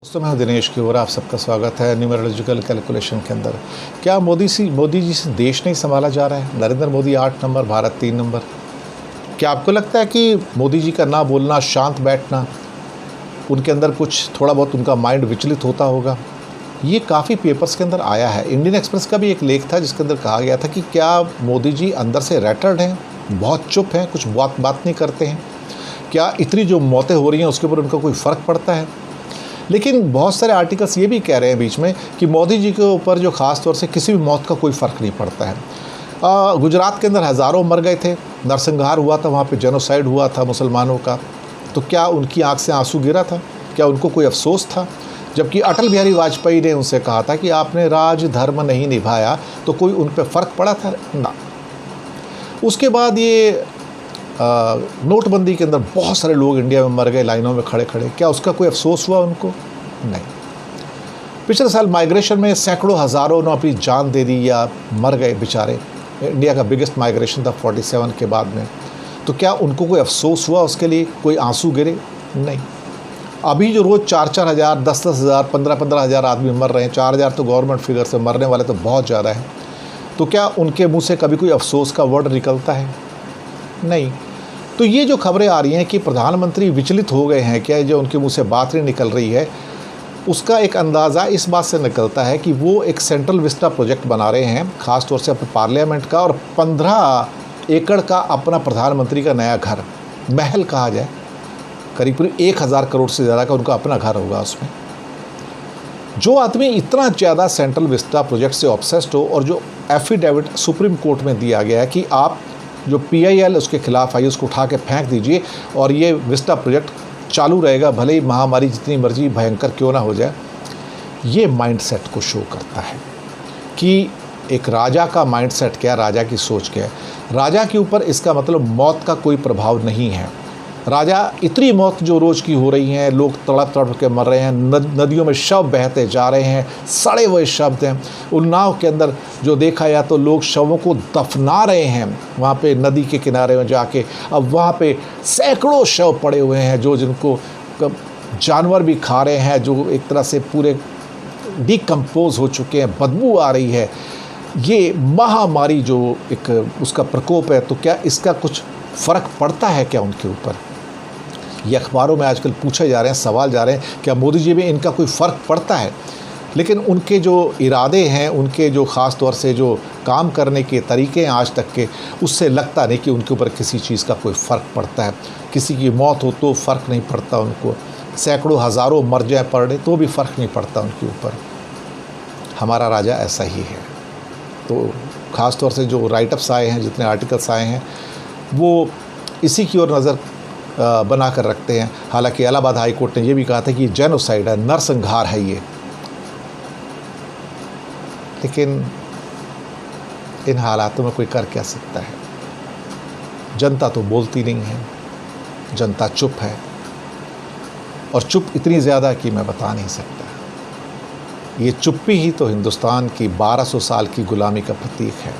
दोस्तों, मैं दिनेश की ओर आप सबका स्वागत है न्यूमरोलॉजिकल कैलकुलेशन के अंदर। क्या मोदी जी से देश नहीं संभाला जा रहा है? Narendra Modi 8 number, Bharat 3 number. क्या आपको लगता है कि मोदी जी का ना बोलना, शांत बैठना, उनके अंदर कुछ थोड़ा बहुत उनका माइंड विचलित होता होगा? ये काफ़ी पेपर्स के अंदर आया है। इंडियन एक्सप्रेस का भी एक लेख था जिसके अंदर कहा गया था कि क्या मोदी जी अंदर से रैटर्ड हैं, बहुत चुप हैं, कुछ बात नहीं करते हैं? क्या इतनी जो मौतें हो रही हैं उसके ऊपर उनका कोई फ़र्क पड़ता है? लेकिन बहुत सारे आर्टिकल्स ये भी कह रहे हैं बीच में कि मोदी जी के ऊपर जो ख़ास तौर से किसी भी मौत का कोई फ़र्क नहीं पड़ता है। गुजरात के अंदर हज़ारों मर गए थे, नरसंहार हुआ था, वहाँ पे जेनोसाइड हुआ था मुसलमानों का, तो क्या उनकी आंख से आंसू गिरा था? क्या उनको कोई अफसोस था? जबकि अटल बिहारी वाजपेयी ने उनसे कहा था कि आपने राज धर्म नहीं निभाया, तो कोई उन पर फ़र्क पड़ा था ना। उसके बाद ये नोटबंदी के अंदर बहुत सारे लोग इंडिया में मर गए लाइनों में खड़े खड़े, क्या उसका कोई अफसोस हुआ उनको? नहीं। पिछले साल माइग्रेशन में सैकड़ों हज़ारों ने अपनी जान दे दी या मर गए बेचारे। इंडिया का बिगेस्ट माइग्रेशन था 47 के बाद में, तो क्या उनको कोई अफसोस हुआ? उसके लिए कोई आंसू गिरे? नहीं। अभी जो रोज़ 4-4 हज़ार, 10-10 हज़ार, 15-15 हज़ार आदमी मर रहे हैं, 4 हज़ार तो गवर्नमेंट फिगर से, मरने वाले तो बहुत ज़्यादा हैं, तो क्या उनके मुँह से कभी कोई अफसोस का वर्ड निकलता है? नहीं। तो ये जो खबरें आ रही हैं कि प्रधानमंत्री विचलित हो गए हैं, क्या जो उनके मुंह से बात नहीं निकल रही है, उसका एक अंदाज़ा इस बात से निकलता है कि वो एक सेंट्रल विस्टा प्रोजेक्ट बना रहे हैं, ख़ास तौर से अपने पार्लियामेंट का, और 15 एकड़ का अपना प्रधानमंत्री का नया घर, महल कहा जाए, करीब 1000 करोड़ से ज़्यादा का उनका अपना घर होगा। उसमें जो आदमी इतना ज़्यादा सेंट्रल विस्टा प्रोजेक्ट से ऑब्सेस्ड हो, और जो एफिडेविट सुप्रीम कोर्ट में दिया गया है कि आप जो PIL उसके खिलाफ आई उसको उठा के फेंक दीजिए और ये विस्टा प्रोजेक्ट चालू रहेगा, भले ही महामारी जितनी मर्जी भयंकर क्यों ना हो जाए, ये माइंडसेट को शो करता है कि एक राजा का माइंडसेट क्या है, राजा की सोच क्या है। राजा के ऊपर इसका मतलब मौत का कोई प्रभाव नहीं है। राजा इतनी मौत जो रोज़ की हो रही हैं, लोग तड़प तड़प के मर रहे हैं, नदियों में शव बहते जा रहे हैं, सड़े हुए शव हैं। उन्नाव के अंदर जो देखा या तो लोग शवों को दफना रहे हैं वहाँ पे नदी के किनारे में जाके। अब वहाँ पे सैकड़ों शव पड़े हुए हैं जो जिनको जानवर भी खा रहे हैं, जो एक तरह से पूरे डिकम्पोज हो चुके हैं, बदबू आ रही है। ये महामारी जो एक उसका प्रकोप है, तो क्या इसका कुछ फ़र्क पड़ता है क्या उनके ऊपर? ये अखबारों में आजकल पूछे जा रहे हैं, सवाल जा रहे हैं, क्या मोदी जी में इनका कोई फ़र्क पड़ता है? लेकिन उनके जो इरादे हैं, उनके जो ख़ास तौर से जो काम करने के तरीके हैं आज तक के, उससे लगता नहीं कि उनके ऊपर किसी चीज़ का कोई फ़र्क पड़ता है। किसी की मौत हो तो फ़र्क नहीं पड़ता उनको, सैकड़ों हज़ारों मर जाए पर डे तो भी फ़र्क नहीं पड़ता उनके ऊपर। हमारा राजा ऐसा ही है। तो ख़ास तौर से जो राइटअप्स आए हैं, जितने आर्टिकल्स आए हैं, वो इसी की ओर नज़र बना कर रखते हैं। हालांकि इलाहाबाद हाई कोर्ट ने यह भी कहा था कि जेनोसाइड है, नरसंहार है ये। लेकिन इन हालातों में कोई कर क्या सकता है? जनता तो बोलती नहीं है, जनता चुप है, और चुप इतनी ज़्यादा कि मैं बता नहीं सकता। ये चुप्पी ही तो हिंदुस्तान की 1200 साल की गुलामी का प्रतीक है।